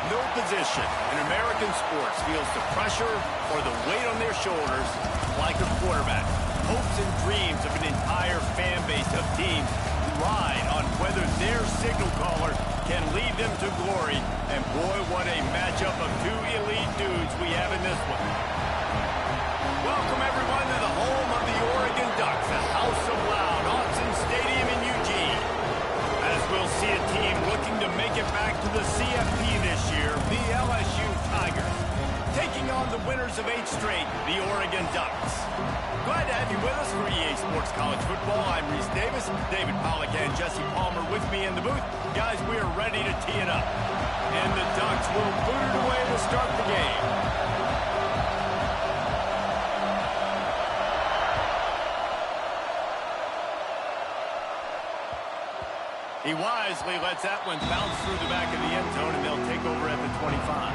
no position in American sports feels the pressure or the weight on their shoulders like a quarterback. Hopes and dreams of an entire fan base of teams ride on whether their signal caller can lead them to glory. And boy, what a matchup of two elite dudes we have in this one. Welcome, everyone, to the home of the Oregon Ducks, the House of Loud, Autzen Stadium in Eugene. As we'll see a team looking to make it back to the CFP this year, the LSU Tigers, taking on the winners of 8 straight, the Oregon Ducks. Glad to have you with us for EA Sports College Football. I'm Reese Davis, David Pollack and Jesse Palmer with me in the booth. Guys, we are ready to tee it up. And the Ducks will boot it away to start the game. He wisely lets that one bounce through the back of the end zone, and they'll take over at the 25.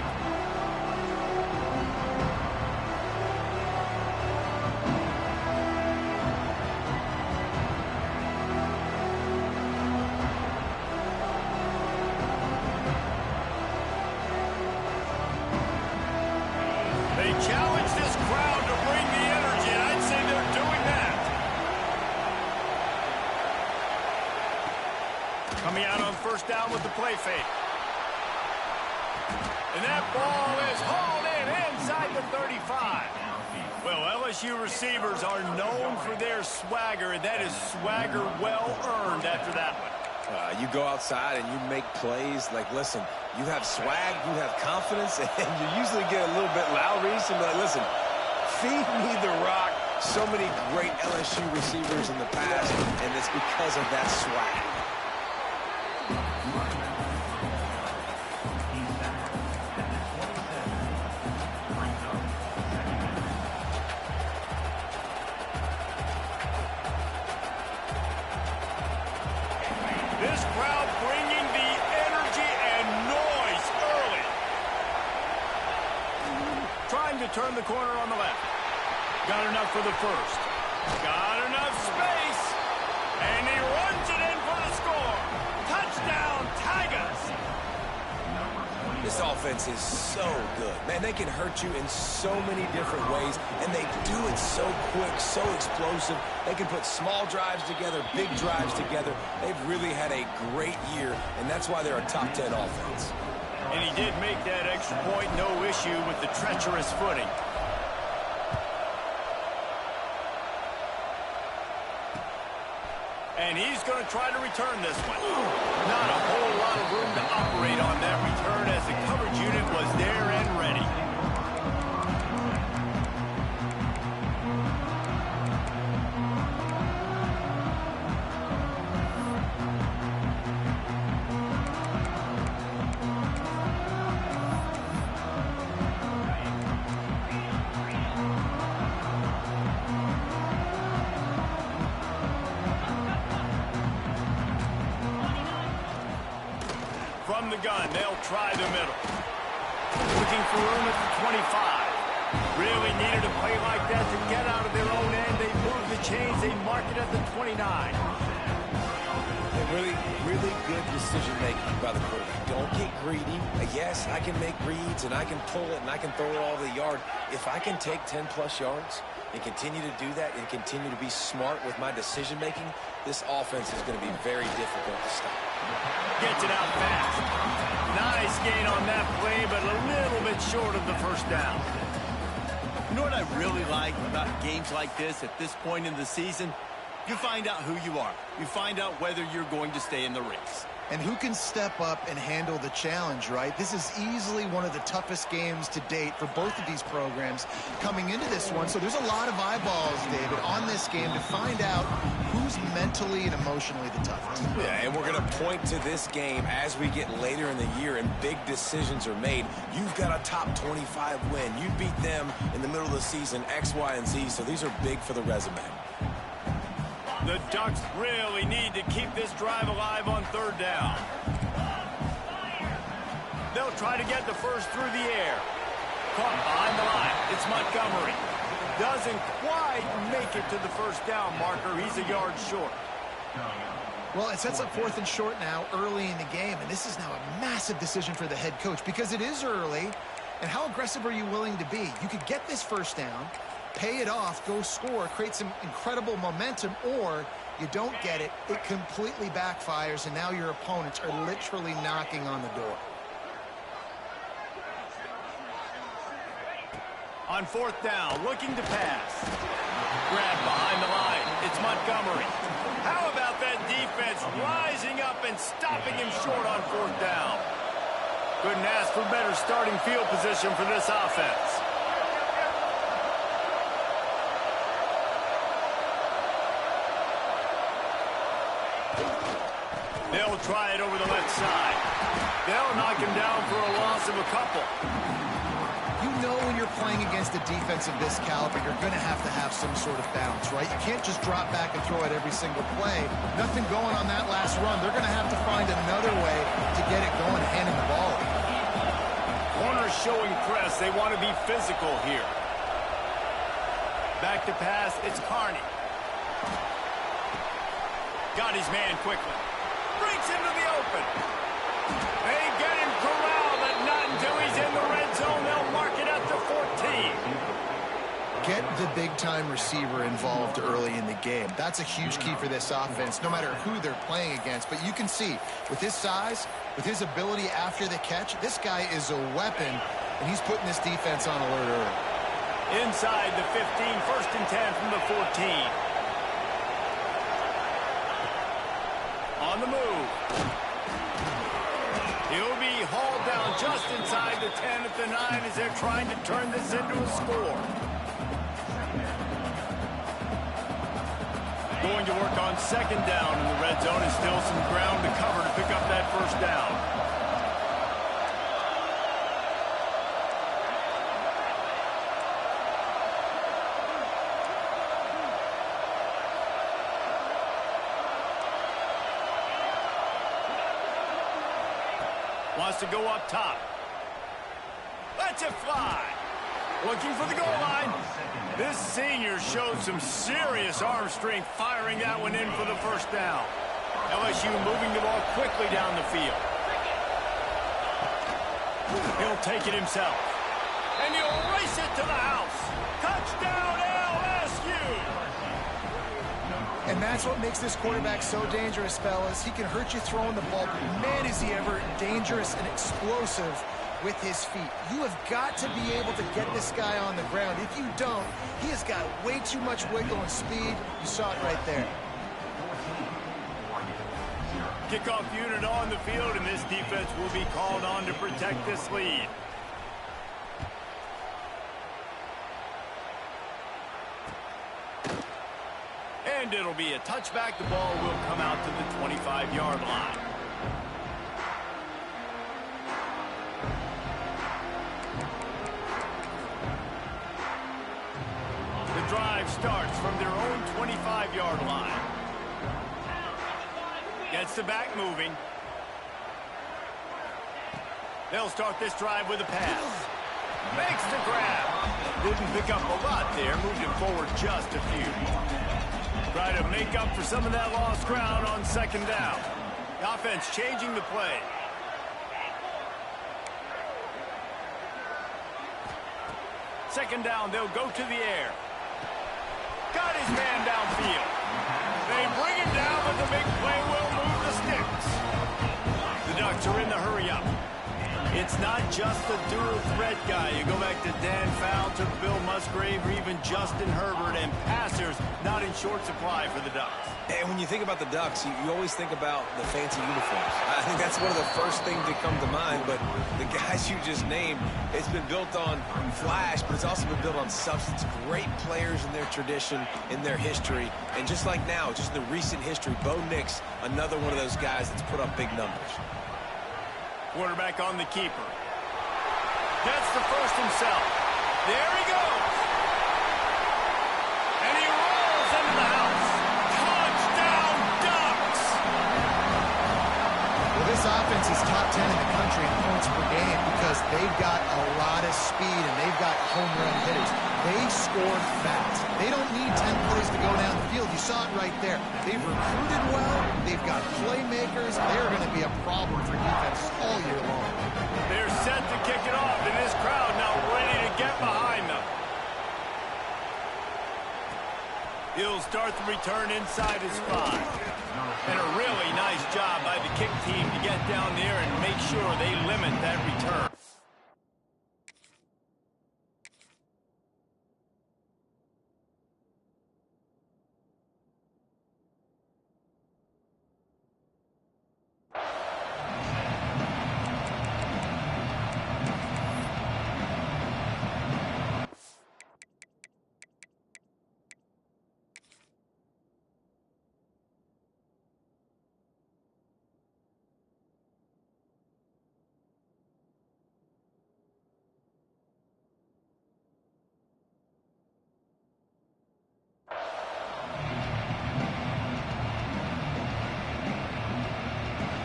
They challenge this crowd to bring the energy, and I'd say they're doing that. Coming out on first down with the play fake. And that ball is hauled in inside the 35. Well, LSU receivers are known for their swagger, and that is swagger well earned after that one. You go outside and you make plays. Like, listen, you have swag, you have confidence, and you usually get a little bit loud, Reese, and be like, listen, feed me the rock. So many great LSU receivers in the past, and it's because of that swag. This crowd bringing the energy and noise early. Trying to turn the corner on the left. Got enough for the first. Got enough space. And he runs it in for the score. Touchdown, Tigers. This offense is so good. Man, they can hurt you in so many different ways, and they do it so quick, so explosive. They can put small drives together, big drives together. They've really had a great year, and that's why they're a top 10 offense. And he did make that extra point, no issue with the treacherous footing. And he's going to try to return this one. Not a whole lot of room to operate on that return as the coverage unit was there and ready. From the gun, they'll try the middle. Looking for room at the 25. Really needed a play like that to get out of their own end. They move the chains. They mark it at the 29. And really good decision-making by the quarterback. Don't get greedy. Yes, I can make reads, and I can pull it, and I can throw it all over the yard. If I can take 10-plus yards and continue to do that and continue to be smart with my decision-making, this offense is going to be very difficult to stop. Gets it out fast. Nice gain on that play, but a little bit short of the first down. You know what I really like about games like this at this point in the season? You find out who you are. You find out whether you're going to stay in the race. And who can step up and handle the challenge, right? This is easily one of the toughest games to date for both of these programs coming into this one. So there's a lot of eyeballs, David, on this game to find out who's mentally and emotionally the toughest. Yeah, and we're going to point to this game as we get later in the year and big decisions are made. You've got a top 25 win. You beat them in the middle of the season, X, Y, and Z, so these are big for the resume. The Ducks really need to keep this drive alive on third down. They'll try to get the first through the air. Caught behind the line. It's Montgomery. Doesn't quite make it to the first down marker. He's a yard short. Well, it sets up 4th and short now early in the game, and this is now a massive decision for the head coach because it is early, and how aggressive are you willing to be? You could get this first down, pay it off, go score, create some incredible momentum, or you don't get it, it completely backfires, and now your opponents are literally knocking on the door. On 4th down, looking to pass. Grab behind the line. It's Montgomery. How about that defense rising up and stopping him short on 4th down? Couldn't ask for better starting field position for this offense. They'll try it over the left side. They'll knock him down for a loss of a couple. You know when you're playing against a defense of this caliber, you're going to have some sort of balance, right? You can't just drop back and throw it every single play. Nothing going on that last run. They're going to have to find another way to get it going, handing the ball. Corners showing press. They want to be physical here. Back to pass. It's Carney. Got his man quickly. Breaks into the open. They get him corralled, but not until he's in the red zone. They'll mark it at the 14. Get the big-time receiver involved early in the game. That's a huge key for this offense, no matter who they're playing against. But you can see, with his size, with his ability after the catch, this guy is a weapon, and he's putting this defense on alert early. Inside the 15, 1st and 10 from the 14. On the move. He'll be hauled down just inside the 10 at the 9 as they're trying to turn this into a score. Going to work on 2nd down in the red zone, and still some ground to cover to pick up that 1st down. Wants to go up top. Lets it fly. Looking for the goal line. This senior showed some serious arm strength firing that one in for the 1st down. LSU moving the ball quickly down the field. He'll take it himself. And he'll race it to the house. Touchdown LSU! And that's what makes this quarterback so dangerous, fellas. He can hurt you throwing the ball, but man, is he ever dangerous and explosive with his feet. You have got to be able to get this guy on the ground. If you don't, he has got way too much wiggle and speed. You saw it right there. Kickoff unit on the field, and this defense will be called on to protect this lead. And it'll be a touchback. The ball will come out to the 25-yard line. The drive starts from their own 25-yard line. Gets the back moving. They'll start this drive with a pass. Makes the grab. Didn't pick up a lot there. Moved it forward just a few. Try to make up for some of that lost ground on 2nd down. The offense changing the play. Second down, they'll go to the air. Got his man downfield. They bring him down, but the big play will move the sticks. The Ducks are in the hurry-up. It's not just the dual threat guy. You go back to Dan Fowle, to Bill Musgrave, or even Justin Herbert, and passers not in short supply for the Ducks. And when you think about the Ducks, you always think about the fancy uniforms. I think that's one of the first things that come to mind, but the guys you just named, it's been built on flash, but it's also been built on substance. Great players in their tradition, in their history, and just like now, just in the recent history, Bo Nix, another one of those guys that's put up big numbers. Quarterback on the keeper. Gets the first himself. There he goes. And he rolls into the house. Touchdown, Ducks! Well, this offense is top 10 in the country in points per game because they've got a lot of speed and they've got home run hitters. They score fast. They don't need 10 plays to go down the field. You saw it right there. They've recruited well. They've got playmakers. They're going to be a problem for defense all year long. They're set to kick it off, and this crowd now ready to get behind them. He'll start the return inside his 5. And a really nice job by the kick team to get down there and make sure they limit that return.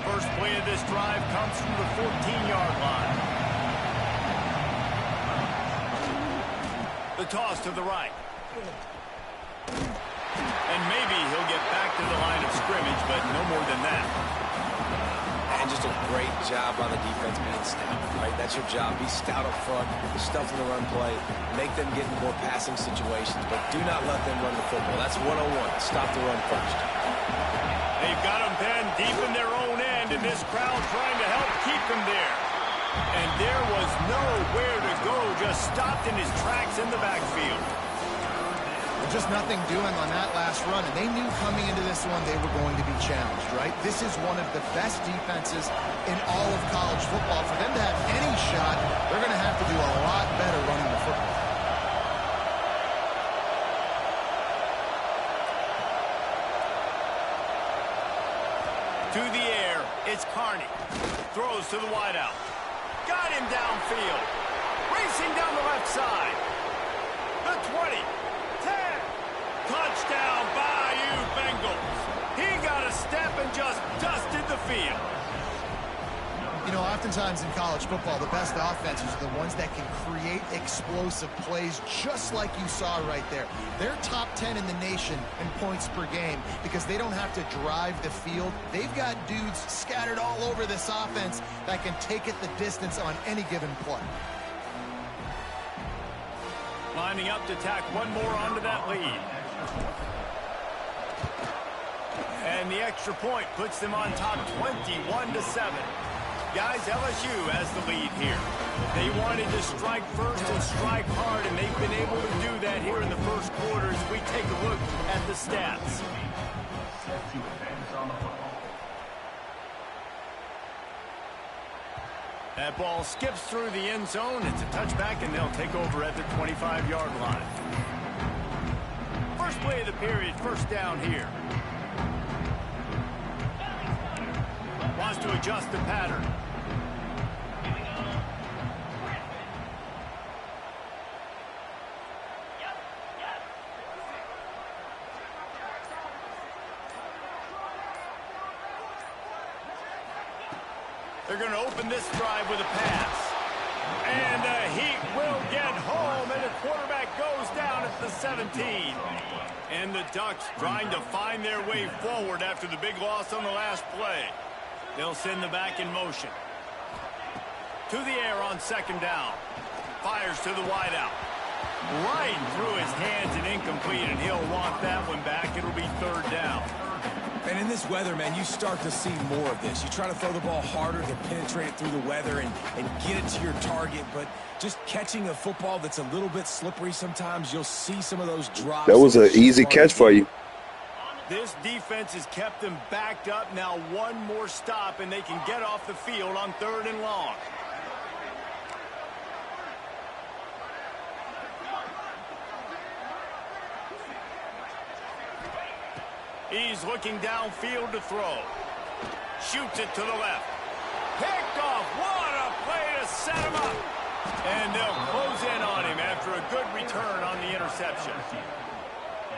First play of this drive comes from the 14-yard line. The toss to the right. And maybe he'll get back to the line of scrimmage, but no more than that. And just a great job on the defense being stout, right? That's your job. Be stout up front, stuff in the run play, make them get in more passing situations, but do not let them run the football. That's 101. Stop the run first. They've got him penned deep in their own end, and this crowd trying to help keep him there. And there was nowhere to go, just stopped in his tracks in the backfield. Just nothing doing on that last run, and they knew coming into this one they were going to be challenged, right? This is one of the best defenses in all of college football. For them to have any shot, they're going to have to do a lot better running the football. To the air, it's Carney. Throws to the wideout. Got him downfield. Racing down the left side. The 20. 10. Touchdown, Bayou Bengals. He got a step and just dusted the field. You know, oftentimes in college football, the best offenses are the ones that can create explosive plays just like you saw right there. They're top 10 in the nation in points per game because they don't have to drive the field. They've got dudes scattered all over this offense that can take it the distance on any given play. Lining up to tack one more onto that lead. And the extra point puts them on top 21-7. Guys, LSU has the lead here. They wanted to strike first and strike hard, and they've been able to do that here in the first quarter as we take a look at the stats. That ball skips through the end zone. It's a touchback, and they'll take over at the 25-yard line. First play of the period, first down here. Wants to adjust the pattern. They're going to open this drive with a pass. And the Heat will get home, and the quarterback goes down at the 17. And the Ducks trying to find their way forward after the big loss on the last play. They'll send the back in motion. To the air on second down. Fires to the wideout. Right through his hands and incomplete, and he'll want that one back. It'll be third down. And in this weather, man, you start to see more of this. You try to throw the ball harder to penetrate through the weather and get it to your target, but just catching a football that's a little bit slippery sometimes, you'll see some of those drops. That was an easy catch for you. This defense has kept them backed up. Now one more stop, and they can get off the field on third and long. He's looking downfield to throw. Shoots it to the left. Picked off. What a play to set him up. And they'll close in on him after a good return on the interception.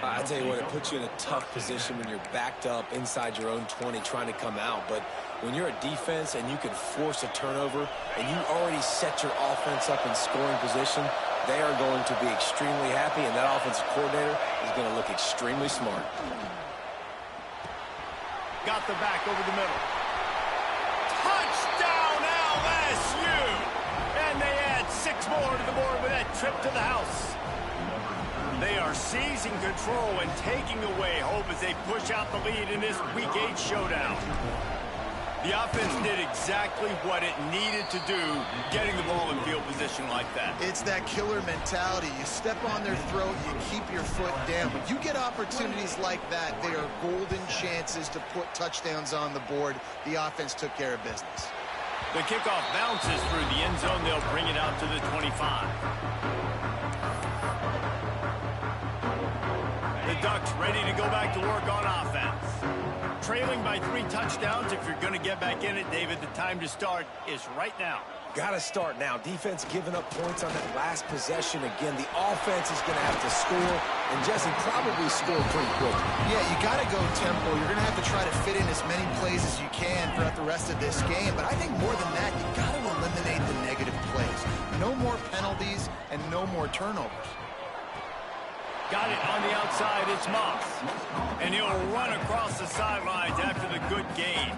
I tell you what, it puts you in a tough position when you're backed up inside your own 20 trying to come out. But when you're a defense and you can force a turnover and you already set your offense up in scoring position, they are going to be extremely happy, and that offensive coordinator is going to look extremely smart. Got the back over the middle. Touchdown, LSU! And they add 6 more to the board with that trip to the house. They are seizing control and taking away hope as they push out the lead in this Week 8 showdown. The offense did exactly what it needed to do, getting the ball in field position like that. It's that killer mentality. You step on their throat, you keep your foot down. When you get opportunities like that, they are golden chances to put touchdowns on the board. The offense took care of business. The kickoff bounces through the end zone. They'll bring it out to the 25. The Ducks ready to go back to work on offense. Trailing by 3 touchdowns. If you're going to get back in it, David, the time to start is right now. Got to start now. Defense giving up points on that last possession. Again, the offense is going to have to score, and Jesse probably score pretty quickly. Yeah, you got to go tempo. You're going to have to try to fit in as many plays as you can throughout the rest of this game. But I think more than that, you got to eliminate the negative plays. No more penalties and no more turnovers. Got it on the outside. It's Moss. And he'll run across the sidelines after the good gain.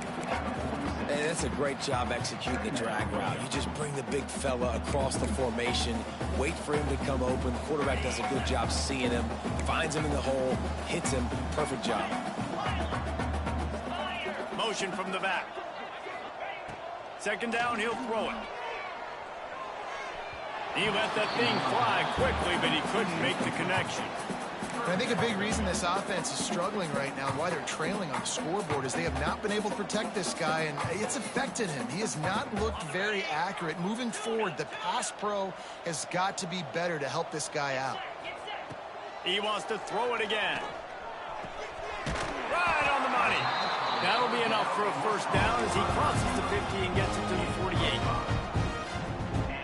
And that's a great job executing the drag route. You just bring the big fella across the formation, wait for him to come open. The quarterback does a good job seeing him, finds him in the hole, hits him. Perfect job. Motion from the back. Second down, he'll throw it. He let that thing fly quickly, but he couldn't make the connection. I think a big reason this offense is struggling right now and why they're trailing on the scoreboard is they have not been able to protect this guy, and it's affected him. He has not looked very accurate. Moving forward, the pass pro has got to be better to help this guy out. He wants to throw it again. Right on the money. That'll be enough for a first down as he crosses the 50 and gets it to the 48.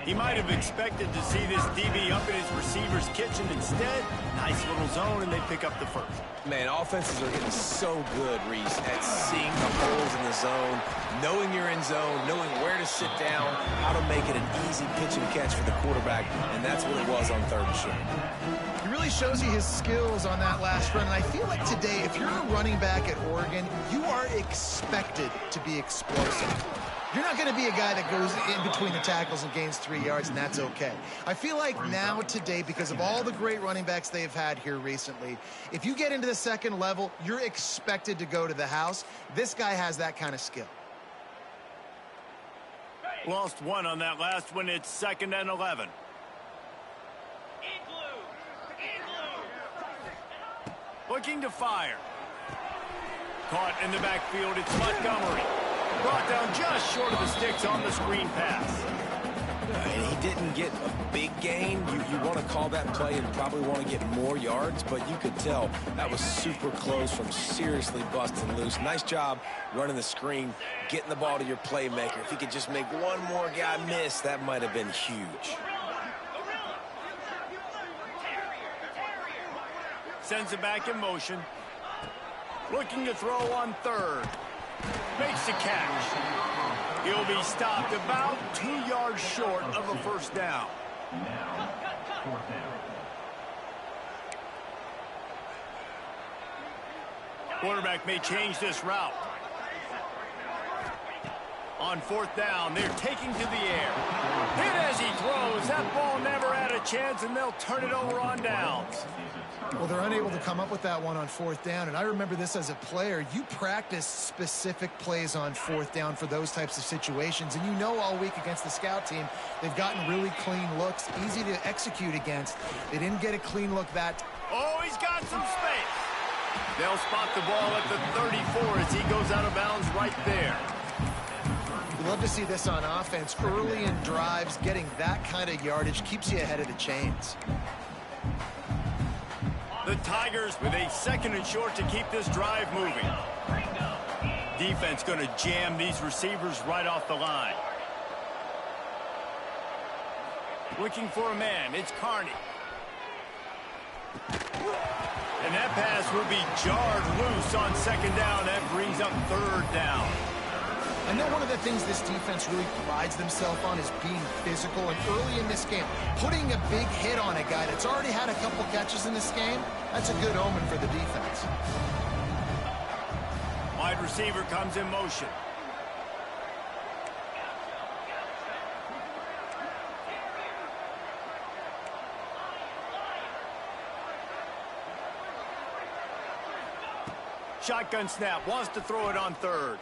He might have expected to see this DB up in his receiver's kitchen. Instead, nice little zone, and they pick up the first. Man, offenses are getting so good, Reese, at seeing the holes in the zone, knowing you're in zone, knowing where to sit down, how to make it an easy pitch and catch for the quarterback, and that's what it was on 3rd and short. He really shows you his skills on that last run, and I feel like today, if you're a running back at Oregon, you are expected to be explosive. You're not going to be a guy that goes in between the tackles and gains 3 yards, and that's okay. I feel like now today, because of all the great running backs they've had here recently, if you get into the second level, you're expected to go to the house. This guy has that kind of skill. Lost 1 on that last one. It's 2nd and 11. Looking to fire. Caught in the backfield. It's Montgomery. Brought down just short of the sticks on the screen pass. And he didn't get a big gain. You want to call that play and probably want to get more yards, but you could tell that was super close from seriously busting loose. Nice job running the screen, getting the ball to your playmaker. If he could just make one more guy miss, that might have been huge. Sends it back in motion. Looking to throw on 3rd. Makes the catch. He'll be stopped about 2 yards short of a first down. Quarterback may change this route. On 4th down, they're taking to the air. Hit as he throws. That ball never had a chance, and they'll turn it over on downs. Well, they're unable to come up with that one on 4th down, and I remember this as a player. You practice specific plays on 4th down for those types of situations, and you know all week against the scout team, they've gotten really clean looks, easy to execute against. They didn't get a clean look that. Oh, he's got some space. They'll spot the ball at the 34 as he goes out of bounds right there. We love to see this on offense. Early in drives, getting that kind of yardage keeps you ahead of the chains. The Tigers with a 2nd and short to keep this drive moving. Defense going to jam these receivers right off the line. Looking for a man. It's Carney. And that pass will be jarred loose on 2nd down. That brings up 3rd down. I know one of the things this defense really prides themselves on is being physical, and early in this game, putting a big hit on a guy that's already had a couple catches in this game, that's a good omen for the defense. Wide receiver comes in motion. Shotgun snap, wants to throw it on third.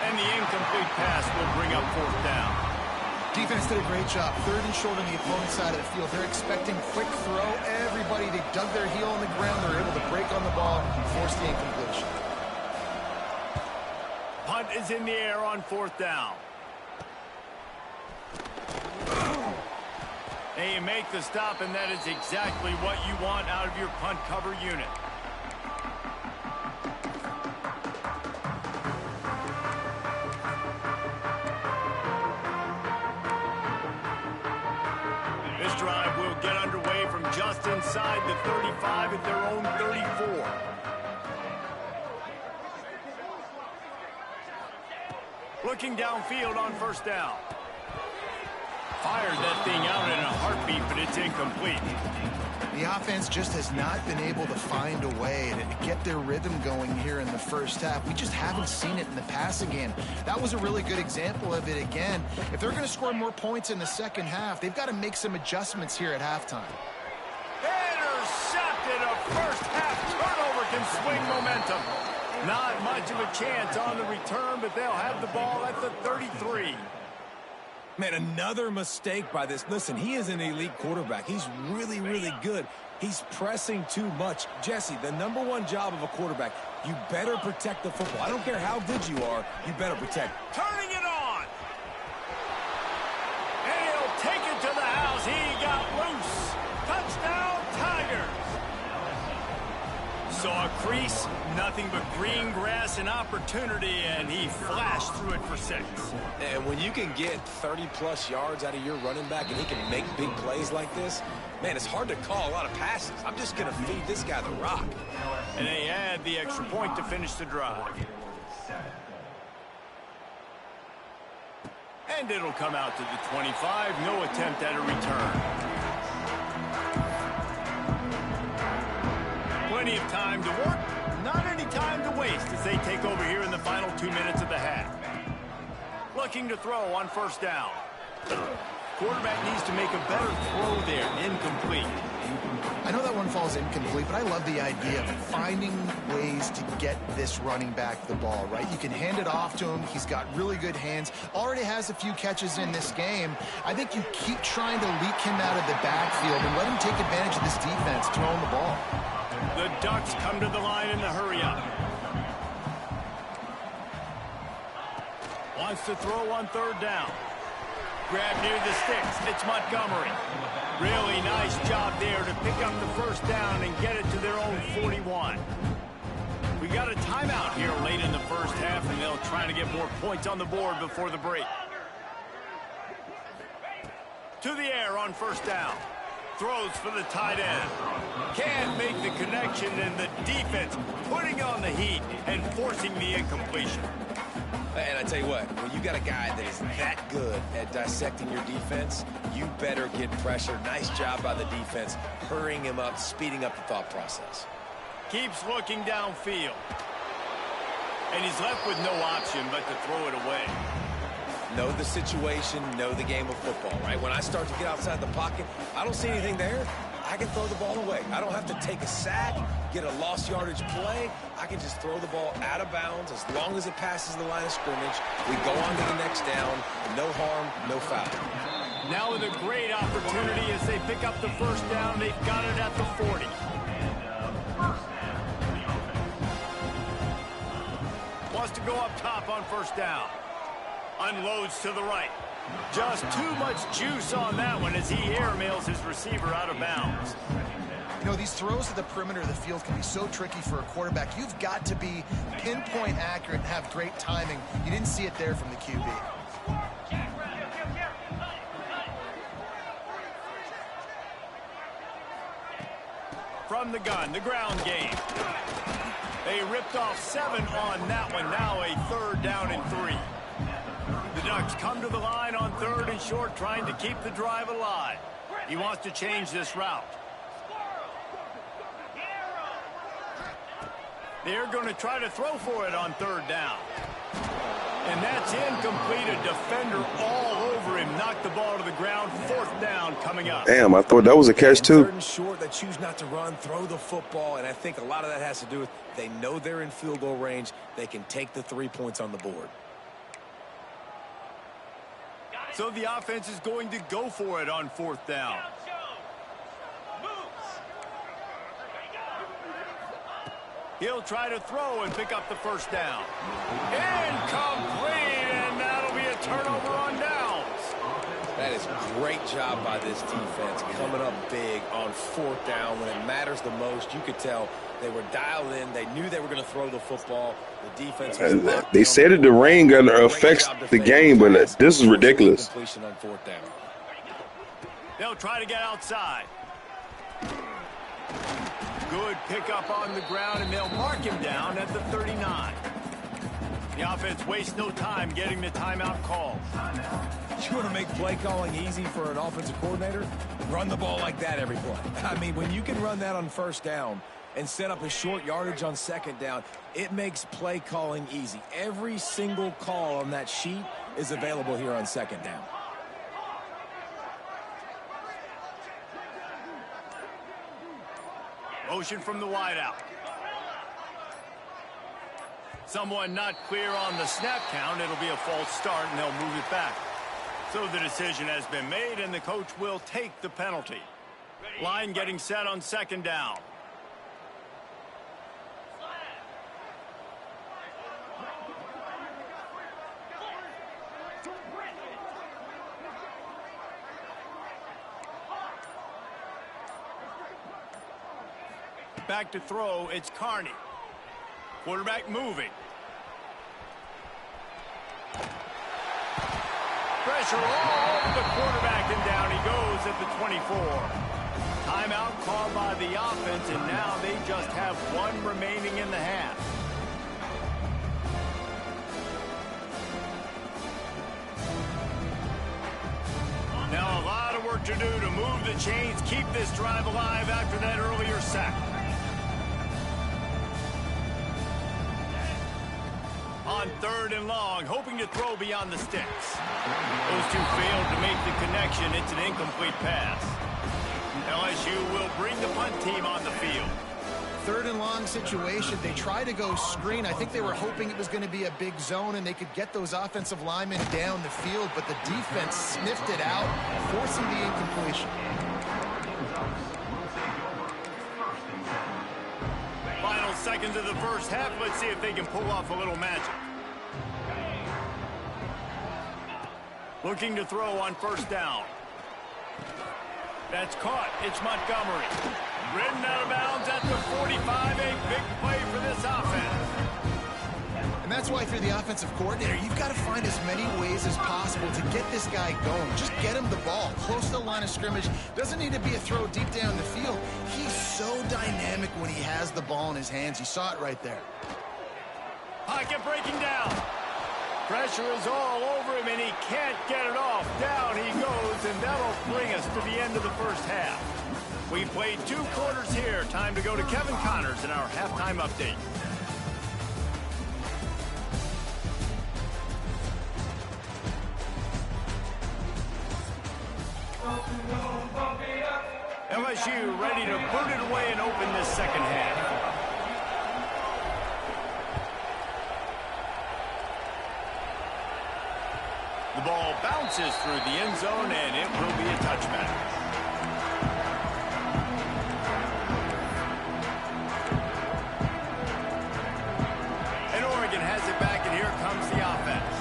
And the incomplete pass will bring up fourth down. Defense did a great job. Third and short on the opponent's side of the field. They're expecting quick throw. Everybody, they dug their heel on the ground. They're able to break on the ball and force the incompletion. Punt is in the air on fourth down. And you make the stop, and that is exactly what you want out of your punt cover unit. This drive will get underway from just inside the 35 at their own 34. Looking downfield on first down. Fired that thing out in a heartbeat, but it's incomplete. The offense just has not been able to find a way to get their rhythm going here in the first half. We just haven't seen it in the passing game. That was a really good example of it again. If they're going to score more points in the second half, they've got to make some adjustments here at halftime. Intercepted. A first half turnover can swing momentum. Not much of a chance on the return, but they'll have the ball at the 33. Man, another mistake by this. Listen, he is an elite quarterback. He's really, really good. He's pressing too much. Jesse, the #1 job of a quarterback, you better protect the football. I don't care how good you are, you better protect. Turning it on. And he'll take it to the house. He got loose. Touchdown, Tigers. Saw a crease, nothing but green grass and opportunity, and he flashed through it for 6. And when you can get 30-plus yards out of your running back and he can make big plays like this, man, it's hard to call a lot of passes. I'm just going to feed this guy the rock. And they add the extra point to finish the drive. And it'll come out to the 25. No attempt at a return. Plenty of time to work, not any time to waste as they take over here in the final 2 minutes of the half. Looking to throw on first down. Quarterback needs to make a better throw there. Incomplete. I know that one falls incomplete, but I love the idea of finding ways to get this running back the ball, right? You can hand it off to him. He's got really good hands. Already has a few catches in this game. I think you keep trying to leak him out of the backfield and let him take advantage of this defense throwing the ball. The Ducks come to the line in the hurry-up. Wants to throw on third down. Grab near the sticks. It's Montgomery. Really nice job there to pick up the first down and get it to their own 41. We got a timeout here late in the first half, and they'll try to get more points on the board before the break. To the air on first down. Throws for the tight end. Can't make the connection, and the defense putting on the heat and forcing the incompletion. And I tell you what, when you got a guy that is that good at dissecting your defense, you better get pressure. Nice job by the defense, hurrying him up, speeding up the thought process. Keeps looking downfield. And he's left with no option but to throw it away. Know the situation, know the game of football, right? When I start to get outside the pocket, I don't see anything there. I can throw the ball away. I don't have to take a sack, get a lost yardage play. I can just throw the ball out of bounds as long as it passes the line of scrimmage. We go on to the next down. No harm, no foul. Now with a great opportunity as they pick up the first down. They've got it at the 40. Wants to go up top on first down. Unloads to the right. Just too much juice on that one as he airmails his receiver out of bounds. You know, these throws to the perimeter of the field can be so tricky for a quarterback. You've got to be pinpoint accurate and have great timing. You didn't see it there from the QB. From the gun, the ground game. They ripped off 7 on that one. Now a 3rd down and 3. The Ducks come to the line on 3rd and short, trying to keep the drive alive. He wants to change this route. They're going to try to throw for it on 3rd down. And that's incomplete. A defender all over him. Knocked the ball to the ground. 4th down coming up. Damn, I thought that was a catch too. 3rd and short, they choose not to run, throw the football, and I think a lot of that has to do with they know they're in field goal range. They can take the 3 points on the board. So the offense is going to go for it on 4th down. He'll try to throw and pick up the 1st down. Incomplete, and that'll be a turnover on downs. That is a great job by this defense, coming up big on 4th down when it matters the most. You could tell they were dialed in. They knew they were going to throw the football. The defense was They said that the rain affects the game, but this is ridiculous. Completion on 4th down. They'll try to get outside. Good pickup on the ground, and they'll mark him down at the 39. The offense wastes no time getting the timeout call. You want to make play calling easy for an offensive coordinator? Run the ball like that every play. I mean, when you can run that on 1st down and set up a short yardage on 2nd down, it makes play calling easy. Every single call on that sheet is available here on 2nd down. Motion from the wideout. Someone not clear on the snap count. It'll be a false start, and they'll move it back. So the decision has been made, and the coach will take the penalty. Line getting set on 2nd down. Back to throw, it's Carney. Quarterback moving. Pressure all over the quarterback, and down he goes at the 24. Timeout called by the offense, and now they just have 1 remaining in the half. Now a lot of work to do to move the chains, keep this drive alive after that earlier sack. On 3rd and long, hoping to throw beyond the sticks. Those two failed to make the connection. It's an incomplete pass. LSU will bring the punt team on the field. 3rd and long situation. They try to go screen. I think they were hoping it was going to be a big zone and they could get those offensive linemen down the field, but the defense sniffed it out, forcing the incompletion. Final seconds of the 1st half. Let's see if they can pull off a little magic. Looking to throw on 1st down. That's caught. It's Montgomery. Ridden out of bounds at the 45. A big play for this offense. And that's why if you're the offensive coordinator, you've got to find as many ways as possible to get this guy going. Just get him the ball close to the line of scrimmage. Doesn't need to be a throw deep down the field. He's so dynamic when he has the ball in his hands. You saw it right there. Pocket breaking down. Pressure is all over him, and he can't get it off. Down he goes, and that'll bring us to the end of the 1st half. We've played 2 quarters here. Time to go to Kevin Connors in our halftime update. LSU ready to boot it away and open this 2nd half. The ball bounces through the end zone, and it will be a touchback. And Oregon has it back, and here comes the offense.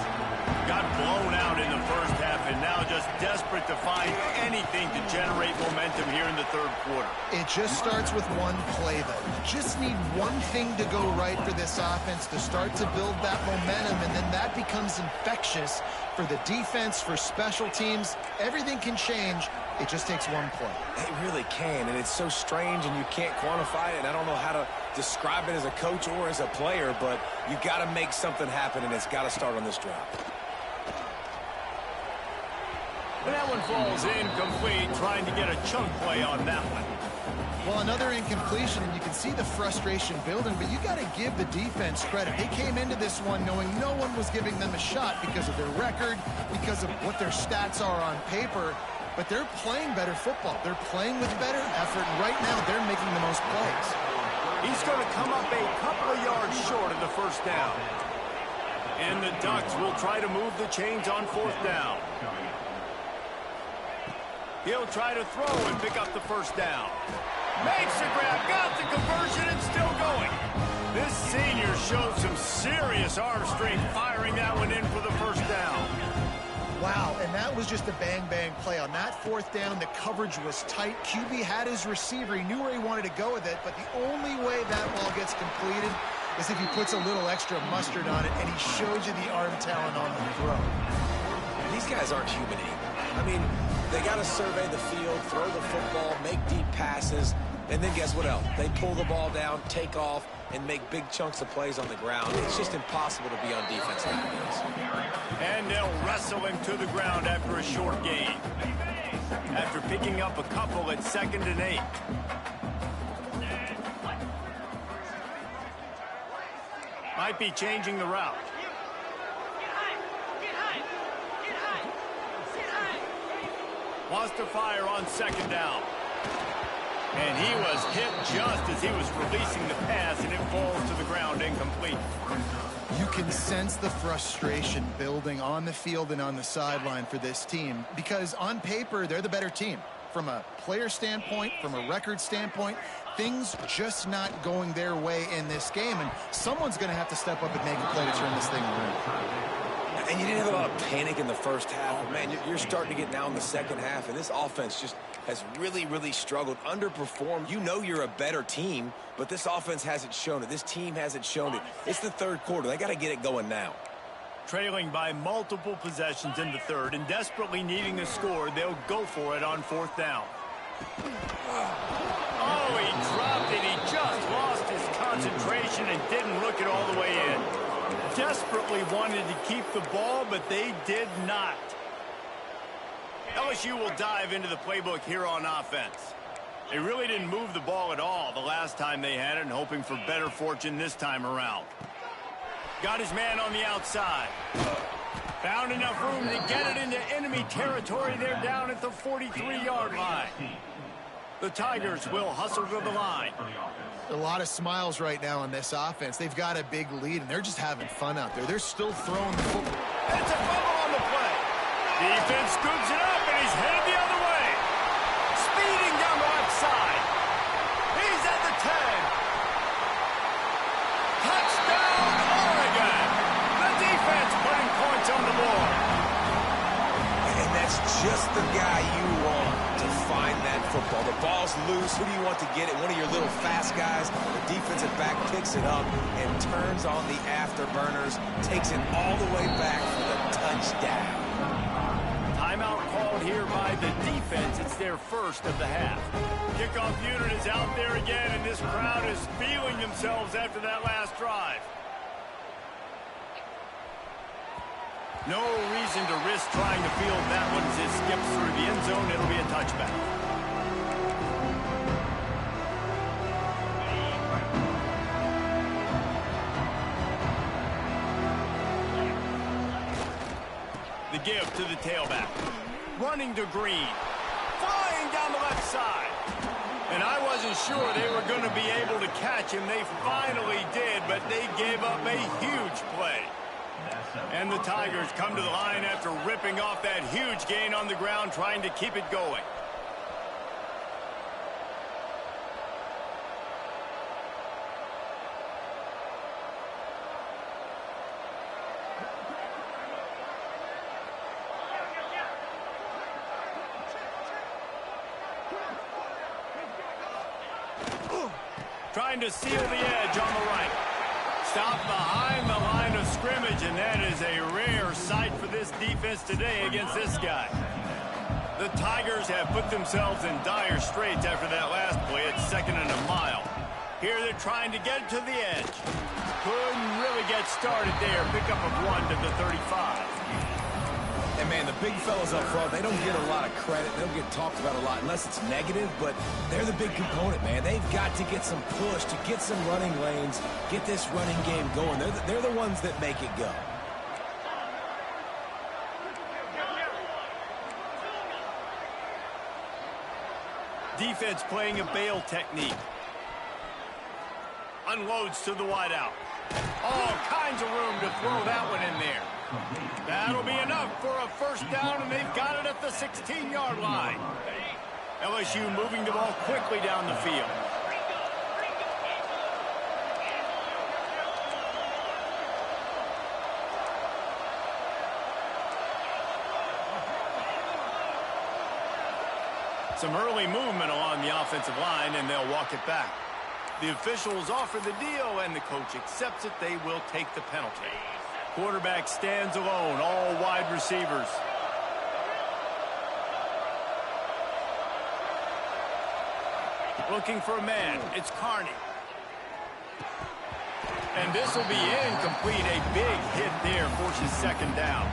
Got blown out in the 1st half, and now just desperate to find anything to generate momentum here in the 3rd quarter. It just starts with one play, though. You just need one thing to go right for this offense to start to build that momentum, and then that becomes infectious for the defense, for special teams. Everything can change It just takes one play. It really can, and it's so strange, and you can't quantify it, and I don't know how to describe it as a coach or as a player, but you got to make something happen, and it's got to start on this drive. And that one falls incomplete, trying to get a chunk play on that one. Well, another incompletion, and you can see the frustration building, but you got to give the defense credit. They came into this one knowing no one was giving them a shot because of their record, because of what their stats are on paper, but they're playing better football. They're playing with better effort, and right now they're making the most plays. He's going to come up a couple of yards short of the first down. And the Ducks will try to move the chains on fourth down. He'll try to throw and pick up the first down. Makes the grab, got the conversion, and still going. This senior showed some serious arm strength firing that one in for the first down. Wow, and that was just a bang-bang play. On that fourth down, the coverage was tight. QB had his receiver. He knew where he wanted to go with it, but the only way that ball gets completed is if he puts a little extra mustard on it, and he shows you the arm talent on the throw. These guys aren't human. I mean, they got to survey the field, throw the football, make deep passes, and then guess what else? They pull the ball down, take off, and make big chunks of plays on the ground. It's just impossible to be on defense nowadays. And they'll wrestle him to the ground after a short gain. After picking up a couple at 2nd and 8. Might be changing the route. Wants to fire on 2nd down. And he was hit just as he was releasing the pass, and it falls to the ground incomplete. You can sense the frustration building on the field and on the sideline for this team, because on paper, they're the better team. From a player standpoint, from a record standpoint, things just not going their way in this game, and someone's going to have to step up and make a play to turn this thing around. And you didn't have a lot of panic in the first half. But man, you're starting to get down in the second half, and this offense just has really, really struggled, underperformed. You know you're a better team, but this offense hasn't shown it. This team hasn't shown it. It's the third quarter. They got to get it going now. Trailing by multiple possessions in the third and desperately needing the score, they'll go for it on 4th down. Oh, he dropped it. He just lost his concentration and didn't look it all the way in. Desperately wanted to keep the ball, but they did not. LSU will dive into the playbook here on offense. They really didn't move the ball at all the last time they had it, and hoping for better fortune this time around. Got his man on the outside. Found enough room to get it into enemy territory. They're down at the 43-yard line. The Tigers will hustle to the line. A lot of smiles right now on this offense. They've got a big lead, and they're just having fun out there. They're still throwing the football. It's a fumble on the play. Defense scoops it up, and he's headed the other way. Speeding down the left side. He's at the 10. Touchdown, Oregon. The defense putting points on the board. And that's just the guy you want to find that football. The ball's loose. Who do you want to get it? One of your little fast guys. The defensive back picks it up and turns on the afterburners, takes it all the way back for the touchdown. Timeout called here by the defense. It's their first of the half. Kickoff unit is out there again, and this crowd is feeling themselves after that last drive. No reason to risk trying to field that one as it skips through the end zone. It'll be a touchback. The give to the tailback. Running to Green. Flying down the left side. And I wasn't sure they were going to be able to catch him. They finally did, but they gave up a huge play. And the Tigers come to the line after ripping off that huge gain on the ground, trying to keep it going. Trying to seal the edge on the right. Stop behind the line of scrimmage, and that is a rare sight for this defense today against this guy. The Tigers have put themselves in dire straits after that last play at 2nd and a mile. Here they're trying to get to the edge. Couldn't really get started there. Pickup of 1 to the 35. And, man, the big fellas up front, they don't get a lot of credit. They don't get talked about a lot unless it's negative, but they're the big component, man. They've got to get some push, to get some running lanes, get this running game going. They're the ones that make it go. Defense playing a bail technique. Unloads to the wideout. All kinds of room to throw that one in there. That'll be enough for a first down, and they've got it at the 16-yard line. LSU moving the ball quickly down the field. Some early movement along the offensive line, and they'll walk it back. The officials offer the deal, and the coach accepts it. They will take the penalty. Quarterback stands alone, all wide receivers. Looking for a man. It's Carney. And this will be incomplete. A big hit there forces 2nd down.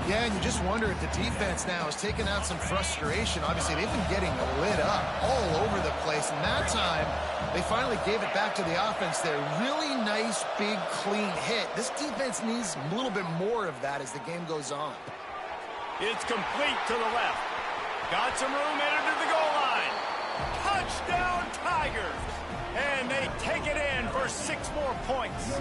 Yeah, and you just wonder if the defense now is taking out some frustration. Obviously, they've been getting lit up all over the place. And that time, they finally gave it back to the offense there. Really nice, big, clean hit. This defense needs a little bit more of that as the game goes on. It's complete to the left. Got some room, headed to the goal line. Touchdown, Tigers. And they take it in for 6 more points.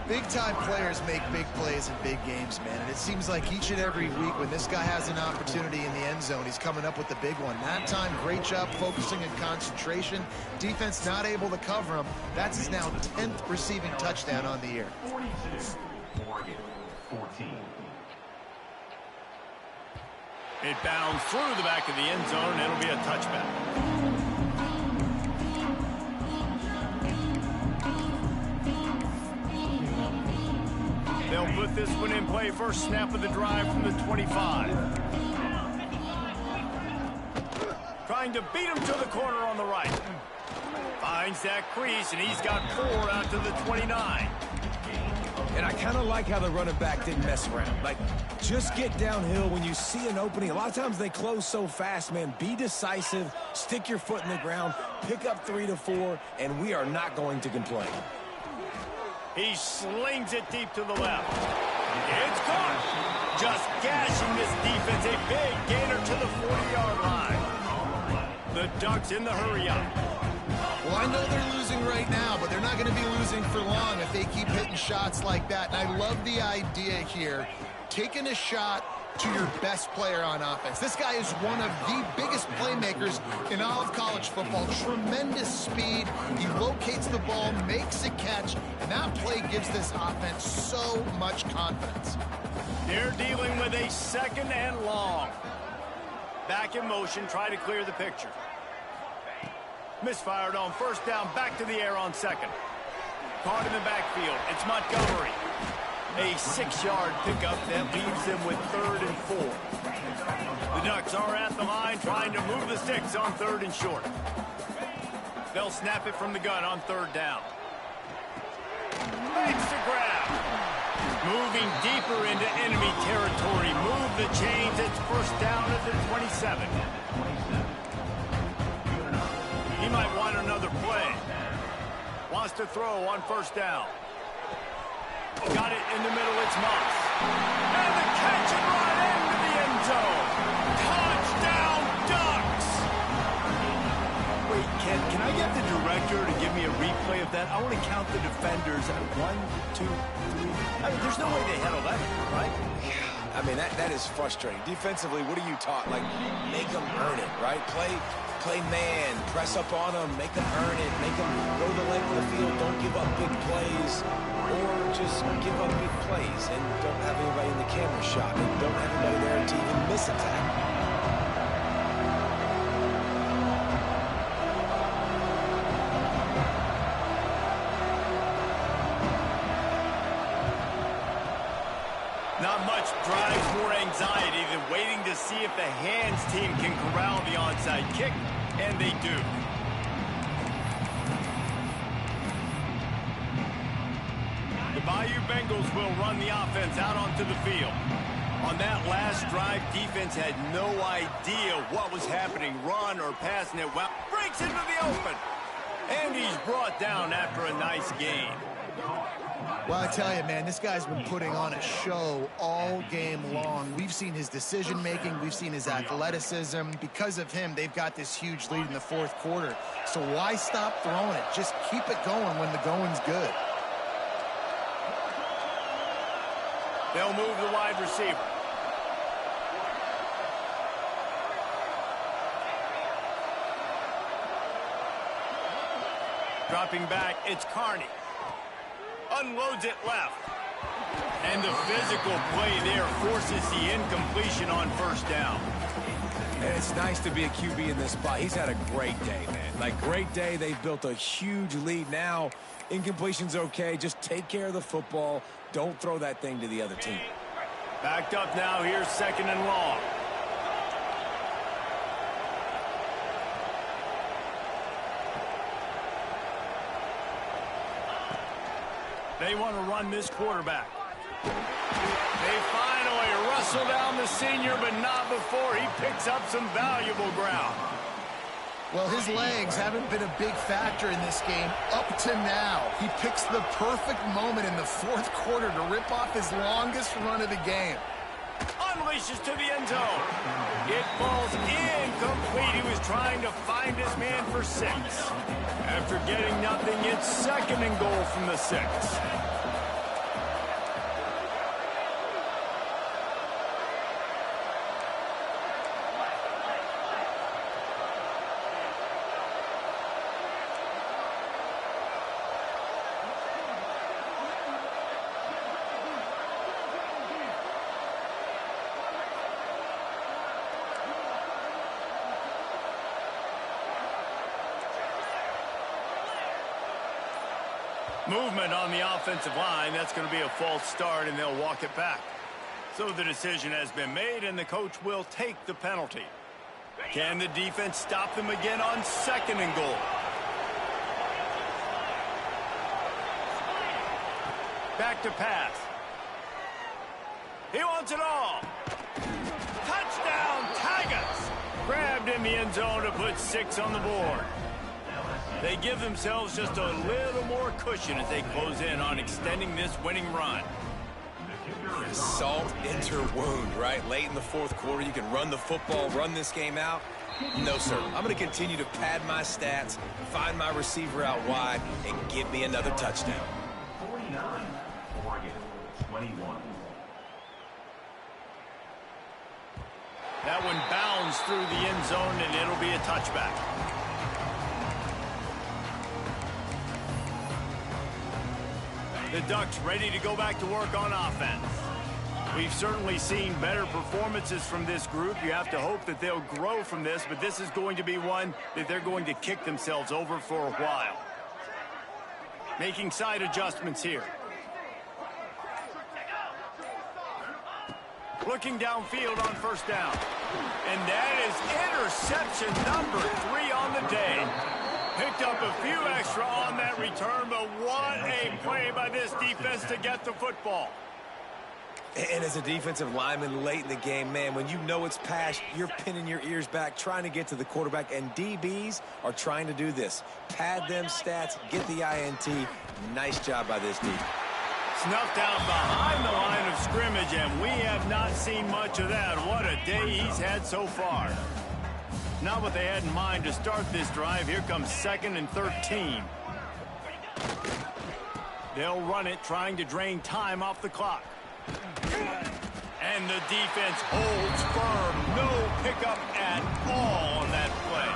Big-time players make big plays in big games, man. And it seems like each and every week when this guy has an opportunity in the end zone, he's coming up with the big one. That time, great job focusing and concentration. Defense not able to cover him. That's his now 10th receiving touchdown on the year. 42, Oregon, 14. It bounds through the back of the end zone, and it'll be a touchback. They'll put this one in play. First snap of the drive from the 25. Trying to beat him to the corner on the right. Finds that crease, and he's got 4 out to the 29. And I kind of like how the running back didn't mess around. Like, just get downhill when you see an opening. A lot of times they close so fast, man. Be decisive, stick your foot in the ground, pick up 3 to 4, and we are not going to complain. He slings it deep to the left. It's caught. Just gashing this defense. A big gainer to the 40-yard line. The Ducks in the hurry-up. Well, I know they're losing right now, but they're not going to be losing for long if they keep hitting shots like that. And I love the idea here, taking a shot to your best player on offense. This guy is one of the biggest playmakers in all of college football. Tremendous speed. He locates the ball, makes a catch, and that play gives this offense so much confidence. They're dealing with a 2nd and long. Back in motion, try to clear the picture. Misfired on first down, back to the air on 2nd. Caught in the backfield. It's Montgomery. A 6-yard pickup that leaves them with 3rd and 4. The Ducks are at the line trying to move the sticks on 3rd and short. They'll snap it from the gun on 3rd down. Makes the grab. Moving deeper into enemy territory. Move the chains. It's first down at the 27. He might want another play. Wants to throw on first down. Got it in the middle, it's Moss. And the catch and run into the end zone. Touchdown, Ducks! Wait, can I get the director to give me a replay of that? I want to count the defenders at 1, 2, 3. I mean, there's no way they handle that, right? I mean, that is frustrating. Defensively, what are you taught? Like, make them earn it, right? Play man, press up on them, make them earn it, make them go the length of the field, don't give up big plays, or just give up big plays and don't have anybody in the camera shot and don't have anybody there to even miss a tackle. Not much much drives more anxiety than waiting to see if the hands team can corral the onside kick, and they do. The Bayou Bengals will run the offense out onto the field. On that last drive, defense had no idea what was happening, run or passing it well. Breaks into the open. And he's brought down after a nice gain. Well, I tell you, man, this guy's been putting on a show all game long. We've seen his decision-making. We've seen his athleticism. Because of him, they've got this huge lead in the fourth quarter. So why stop throwing it? Just keep it going when the going's good. They'll move the wide receiver. Dropping back, it's Carney. Unloads it left. And the physical play there forces the incompletion on first down. And it's nice to be a QB in this spot. He's had a great day, man. Like, great day. They've built a huge lead now. Incompletion's okay. Just take care of the football. Don't throw that thing to the other team. Backed up now. Here's second and long. They want to run this quarterback. They finally wrestle down the senior, but not before he picks up some valuable ground. Well, his legs haven't been a big factor in this game up to now. He picks the perfect moment in the fourth quarter to rip off his longest run of the game. Unleashes to the end zone. It falls incomplete. He was trying to find his man for 6. After getting nothing, it's second and goal from the 6. Movement on the offensive line. That's going to be a false start, and they'll walk it back. So the decision has been made, and the coach will take the penalty. Can the defense stop them again on second and goal? Back to pass. He wants it all. Touchdown, Tigers! Grabbed in the end zone to put 6 on the board. They give themselves just a little more cushion as they close in on extending this winning run. Salt into wound, right? Late in the fourth quarter, you can run the football, run this game out. No, sir. I'm going to continue to pad my stats, find my receiver out wide, and give me another touchdown. 49, Oregon, 21. That one bounds through the end zone, and it'll be a touchback. The Ducks ready to go back to work on offense. We've certainly seen better performances from this group. You have to hope that they'll grow from this, but this is going to be one that they're going to kick themselves over for a while. Making side adjustments here. Looking downfield on first down. And that is interception number 3 on the day. Picked up a few extra on that return, but what a play by this defense to get the football. And as a defensive lineman late in the game, man, when you know it's pass, you're pinning your ears back, trying to get to the quarterback, and DBs are trying to do this. Pad them stats, get the INT. Nice job by this defense. Snuffed out behind the line of scrimmage, and we have not seen much of that. What a day he's had so far. Not what they had in mind to start this drive. Here comes 2nd and 13. They'll run it, trying to drain time off the clock. And the defense holds firm. No pickup at all on that play.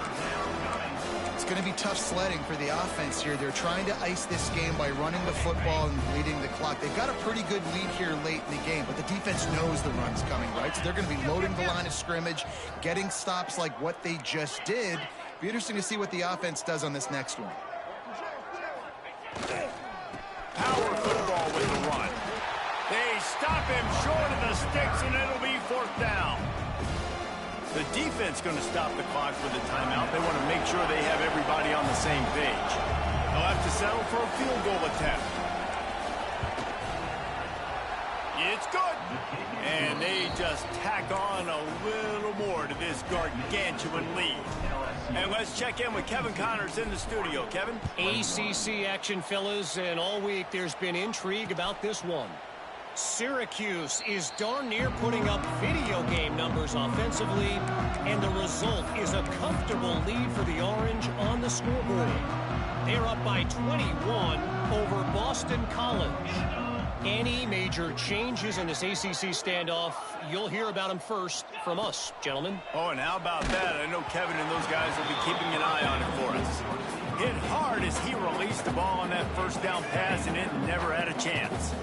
It's going to be tough sledding for the offense here. They're trying to ice this game by running the football and leading the clock. They've got a pretty good lead here late in the game, but the defense knows the run's coming, right? So they're going to be loading the line of scrimmage, getting stops like what they just did. Be interesting to see what the offense does on this next one. Power football with the run. They stop him short of the sticks, and it'll be fourth down. The defense going to stop the clock for the timeout. They want to make sure they have everybody on the same page. They'll have to settle for a field goal attempt. It's good. And they just tack on a little more to this gargantuan lead. And let's check in with Kevin Connors in the studio. Kevin? ACC action, fellas, and all week there's been intrigue about this one. Syracuse is darn near putting up video game numbers offensively, and the result is a comfortable lead for the Orange on the scoreboard. They're up by 21 over Boston College. Any major changes in this ACC standoff, you'll hear about them first from us, gentlemen. Oh, and how about that? I know Kevin and those guys will be keeping an eye on it for us. Hit hard as he released the ball on that first down pass, and it never had a chance.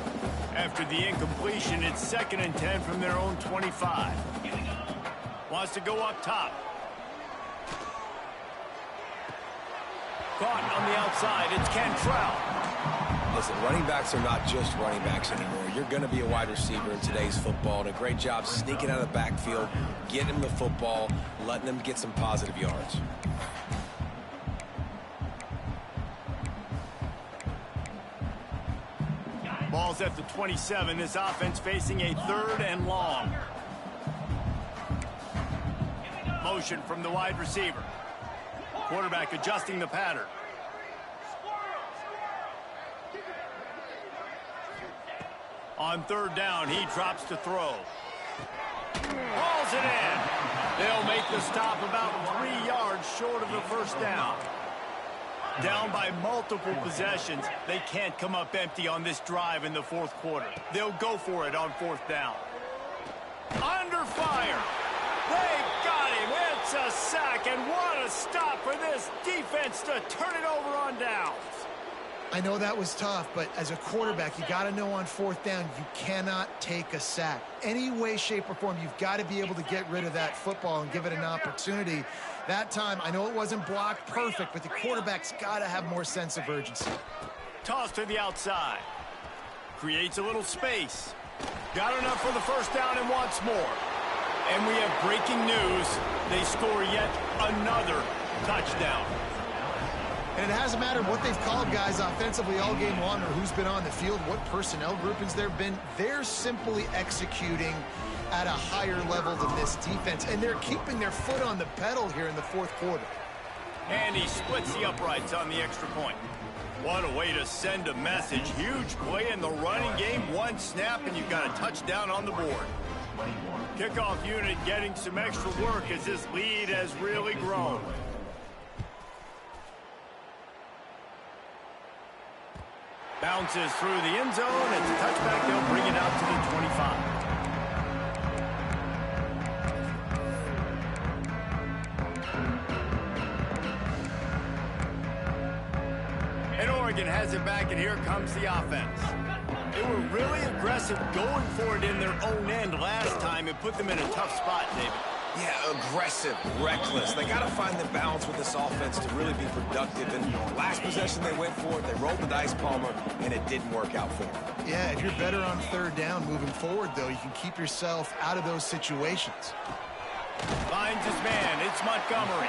After the incompletion, it's 2nd and 10 from their own 25. Wants to go up top. Caught on the outside. It's Cantrell. Listen, running backs are not just running backs anymore. You're going to be a wide receiver in today's football, and a great job sneaking out of the backfield, getting him the football, letting him get some positive yards. Ball's at the 27. This offense facing a 3rd and long. Motion from the wide receiver. Quarterback adjusting the pattern. On 3rd down, he drops to throw. Hauls it in. They'll make the stop about 3 yards short of the first down. Down by multiple possessions, they can't come up empty on this drive in the 4th quarter. They'll go for it on 4th down. Under fire. They got him. It's a sack, and what a stop for this defense to turn it over on downs. I know that was tough, but as a quarterback, you got to know on 4th down, you cannot take a sack. Any way, shape, or form, you've got to be able to get rid of that football and give it an opportunity. That time, I know it wasn't blocked perfect, but the quarterback's got to have more sense of urgency. Toss to the outside. Creates a little space. Got enough for the first down and wants more. And we have breaking news. They score yet another touchdown. And it hasn't mattered what they've called guys offensively all game long or who's been on the field, what personnel groupings there have been. They're simply executing at a higher level than this defense, and they're keeping their foot on the pedal here in the 4th quarter. And he splits the uprights on the extra point. What a way to send a message. Huge play in the running game. 1 snap, and you've got a touchdown on the board. Kickoff unit getting some extra work as this lead has really grown. Bounces through the end zone. It's a touchback. They'll bring it out to the 25. And Oregon has it back, and here comes the offense. They were really aggressive going for it in their own end last time. It put them in a tough spot, David. Yeah, aggressive, reckless. They got to find the balance with this offense to really be productive. And last possession, they went for it. They rolled the dice, Palmer, and it didn't work out for them. Yeah, if you're better on 3rd down moving forward, though, you can keep yourself out of those situations. Finds his man. It's Montgomery.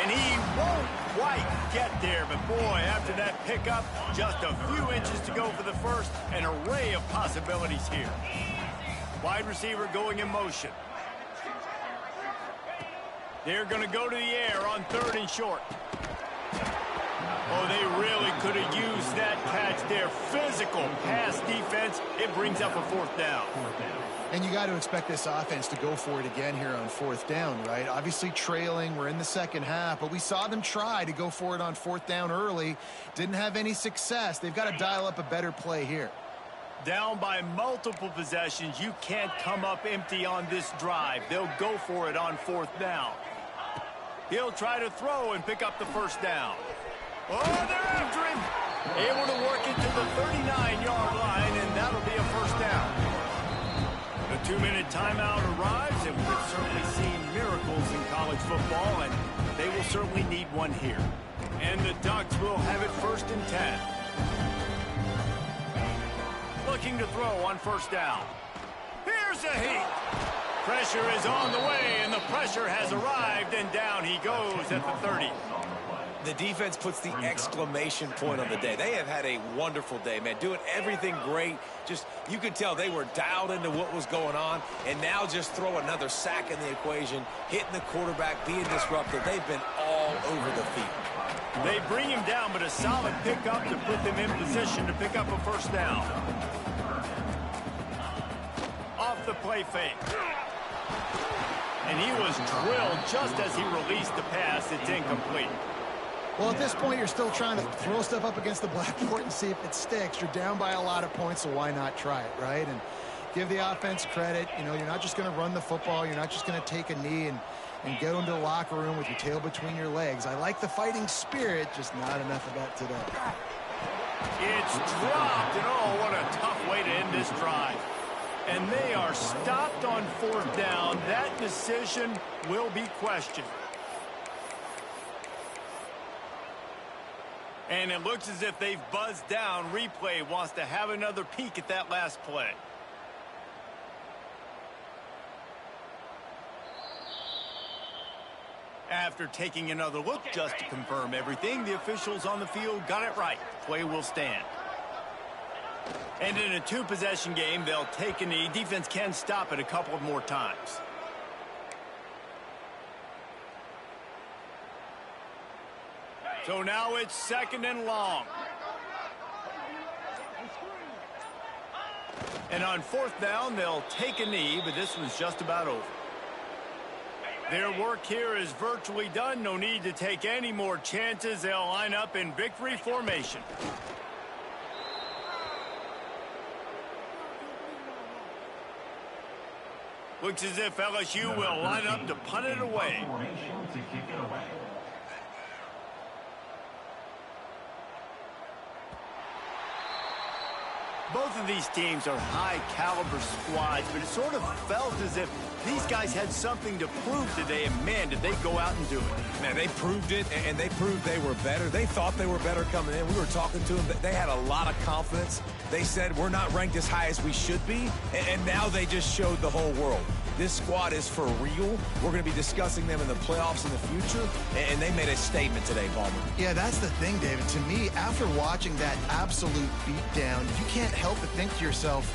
And he won't quite get there. But, boy, after that pickup, just a few inches to go for the first. An array of possibilities here. Wide receiver going in motion. They're going to go to the air on 3rd and short. Oh, they really could have used that catch there. Physical pass defense. It brings up a 4th down. And you got to expect this offense to go for it again here on 4th down, right? Obviously trailing. We're in the 2nd half, but we saw them try to go for it on 4th down early. Didn't have any success. They've got to dial up a better play here. Down by multiple possessions. You can't come up empty on this drive. They'll go for it on 4th down. He'll try to throw and pick up the first down. Oh, they're after him. Able to work it to the 39-yard line, and that'll be a first down. The 2-minute timeout arrives, and we've certainly seen miracles in college football, and they will certainly need one here. And the Ducks will have it 1st and 10. looking to throw on first down. Here's a heat. Pressure is on the way, and the pressure has arrived, and down he goes at the 30. The defense puts the exclamation point on the day. They have had a wonderful day, man, doing everything great. Just, you could tell they were dialed into what was going on, and now just throw another sack in the equation, hitting the quarterback, being disruptive. They've been all over the field. They bring him down, but a solid pickup to put them in position to pick up a first down. Off the play fake. And he was drilled just as he released the pass. It's incomplete. Well, at this point, you're still trying to throw stuff up against the blackboard and see if it sticks. You're down by a lot of points, so why not try it, right? And give the offense credit. You know, you're not just going to run the football. You're not just going to take a knee and go into the locker room with your tail between your legs. I like the fighting spirit, just not enough of that today. It's dropped, and oh, what a tough way to end this drive. And they are stopped on fourth down. That decision will be questioned. And it looks as if they've buzzed down. Replay wants to have another peek at that last play. After taking another look just to confirm everything, the officials on the field got it right. Play will stand. And in a two-possession game, they'll take a knee. Defense can stop it a couple of more times. So now it's second and long. And on fourth down, they'll take a knee, but this one's just about over. Their work here is virtually done. No need to take any more chances. They'll line up in victory formation. Looks as if LSU will line up to punt it away. Both of these teams are high-caliber squads, but it sort of felt as if these guys had something to prove today, and, man, did they go out and do it. Man, they proved it, and they proved they were better. They thought they were better coming in. We were talking to them. They had a lot of confidence. They said, we're not ranked as high as we should be, and now they just showed the whole world. This squad is for real. We're going to be discussing them in the playoffs in the future, and they made a statement today, Palmer. Yeah, that's the thing, David. To me, after watching that absolute beatdown, you can't help but think to yourself,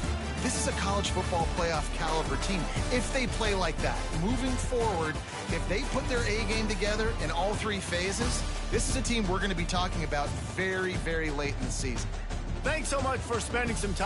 this is a college football playoff caliber team. If they play like that, moving forward, if they put their A game together in all three phases, this is a team we're going to be talking about very, very late in the season. Thanks so much for spending some time